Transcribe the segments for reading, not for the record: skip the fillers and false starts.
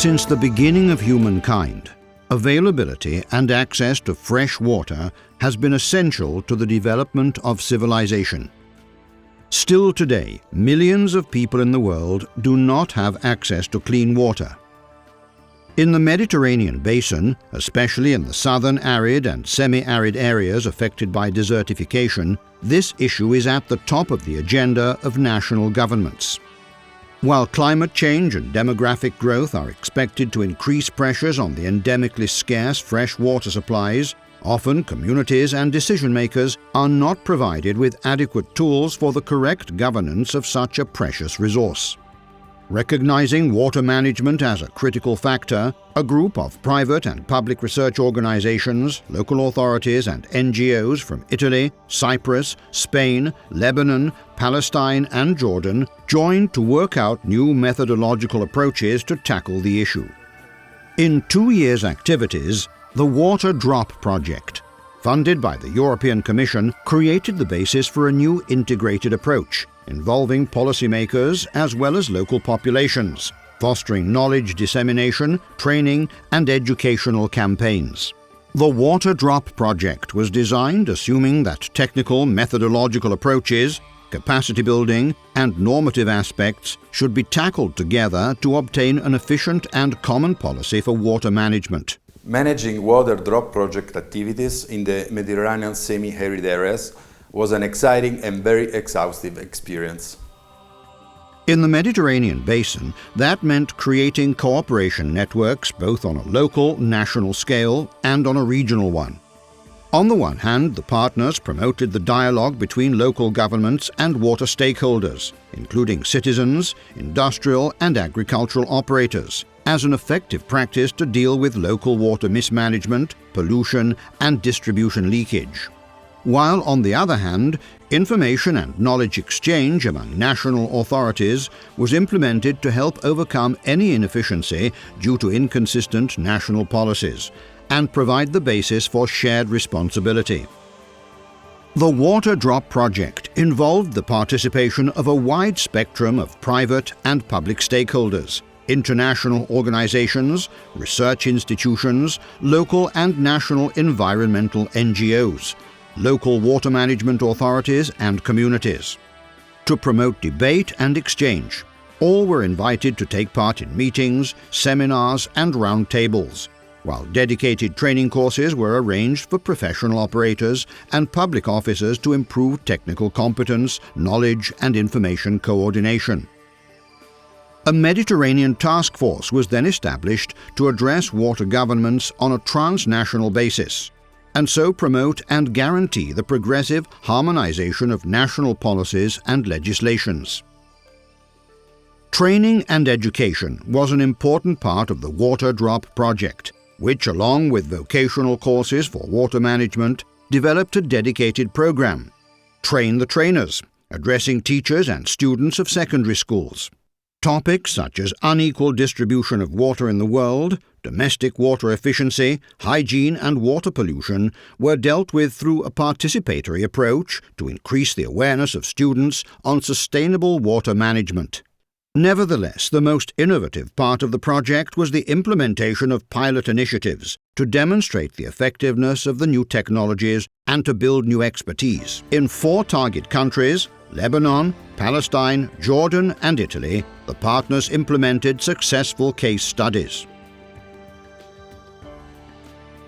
Since the beginning of humankind, availability and access to fresh water has been essential to the development of civilization. Still today, millions of people in the world do not have access to clean water. In the Mediterranean basin, especially in the southern arid and semi-arid areas affected by desertification, this issue is at the top of the agenda of national governments. While climate change and demographic growth are expected to increase pressures on the endemically scarce fresh water supplies, often communities and decision-makers are not provided with adequate tools for the correct governance of such a precious resource. Recognizing water management as a critical factor, a group of private and public research organizations, local authorities and NGOs from Italy, Cyprus, Spain, Lebanon, Palestine and Jordan joined to work out new methodological approaches to tackle the issue. In 2 years' activities, the Water Drop Project, funded by the European Commission, created the basis for a new integrated approach involving policymakers as well as local populations, fostering knowledge dissemination, training and educational campaigns. The Water Drop Project was designed assuming that technical methodological approaches, capacity building and normative aspects should be tackled together to obtain an efficient and common policy for water management. Managing water drop project activities in the Mediterranean semi-arid areas was an exciting and very exhaustive experience. In the Mediterranean basin, that meant creating cooperation networks both on a local, national scale and on a regional one. On the one hand, the partners promoted the dialogue between local governments and water stakeholders, including citizens, industrial and agricultural operators, as an effective practice to deal with local water mismanagement, pollution and distribution leakage. While, on the other hand, information and knowledge exchange among national authorities was implemented to help overcome any inefficiency due to inconsistent national policies and provide the basis for shared responsibility. The Water Drop Project involved the participation of a wide spectrum of private and public stakeholders, international organizations, research institutions, local and national environmental NGOs, local water management authorities and communities. To promote debate and exchange, all were invited to take part in meetings, seminars and roundtables, while dedicated training courses were arranged for professional operators and public officers to improve technical competence, knowledge and information coordination. A Mediterranean task force was then established to address water governments on a transnational basis, and so promote and guarantee the progressive harmonization of national policies and legislations. Training and education was an important part of the Water Drop Project, which, along with vocational courses for water management, developed a dedicated program, Train the Trainers, addressing teachers and students of secondary schools. Topics such as unequal distribution of water in the world, domestic water efficiency, hygiene and water pollution were dealt with through a participatory approach to increase the awareness of students on sustainable water management. Nevertheless, the most innovative part of the project was the implementation of pilot initiatives to demonstrate the effectiveness of the new technologies and to build new expertise. In 4 target countries, Lebanon, Palestine, Jordan and Italy, the partners implemented successful case studies.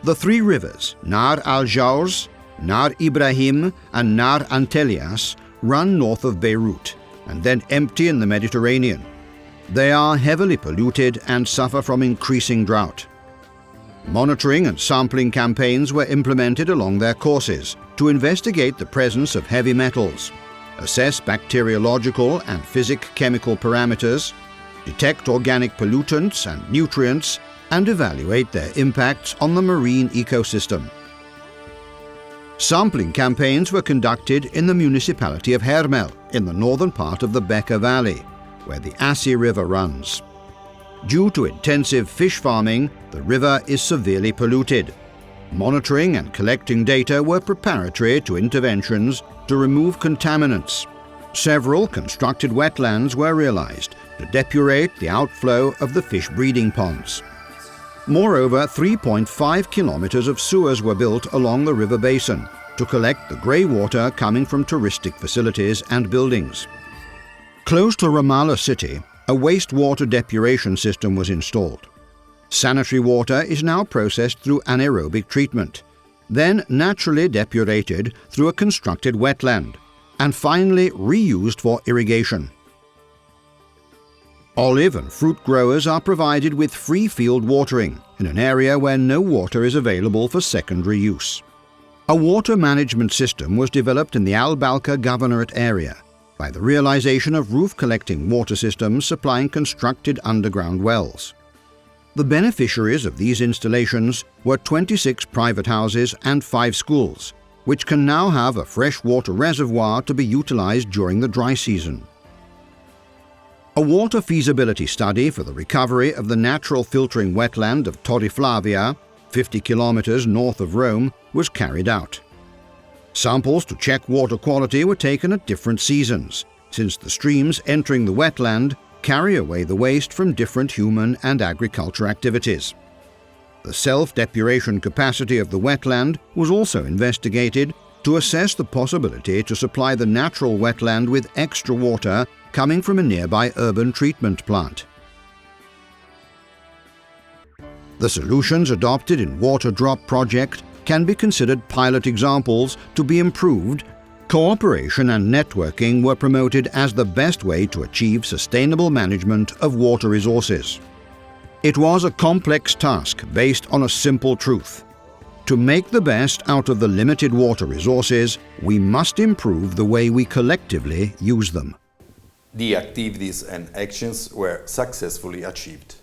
The 3 rivers, Nahr al-Jaouz, Nahr Ibrahim and Nahr Antelias, run north of Beirut and then empty in the Mediterranean. They are heavily polluted and suffer from increasing drought. Monitoring and sampling campaigns were implemented along their courses to investigate the presence of heavy metals, assess bacteriological and physic-chemical parameters, detect organic pollutants and nutrients, and evaluate their impacts on the marine ecosystem. Sampling campaigns were conducted in the municipality of Hermel, in the northern part of the Bekaa Valley, where the Assi River runs. Due to intensive fish farming, the river is severely polluted. Monitoring and collecting data were preparatory to interventions to remove contaminants. Several constructed wetlands were realized to depurate the outflow of the fish breeding ponds. Moreover, 3.5 kilometers of sewers were built along the river basin to collect the grey water coming from touristic facilities and buildings. Close to Ramallah city, a wastewater depuration system was installed. Sanitary water is now processed through anaerobic treatment, then naturally depurated through a constructed wetland, and finally reused for irrigation. Olive and fruit growers are provided with free field watering in an area where no water is available for secondary use. A water management system was developed in the Al Balqa Governorate area by the realization of roof-collecting water systems supplying constructed underground wells. The beneficiaries of these installations were 26 private houses and 5 schools, which can now have a freshwater reservoir to be utilized during the dry season. A water feasibility study for the recovery of the natural filtering wetland of Torre Flavia, 50 kilometers north of Rome, was carried out. Samples to check water quality were taken at different seasons, since the streams entering the wetland carry away the waste from different human and agriculture activities. The self-depuration capacity of the wetland was also investigated to assess the possibility to supply the natural wetland with extra water coming from a nearby urban treatment plant. The solutions adopted in Water Drop project can be considered pilot examples to be improved. Cooperation and networking were promoted as the best way to achieve sustainable management of water resources. It was a complex task based on a simple truth. To make the best out of the limited water resources, we must improve the way we collectively use them. The activities and actions were successfully achieved.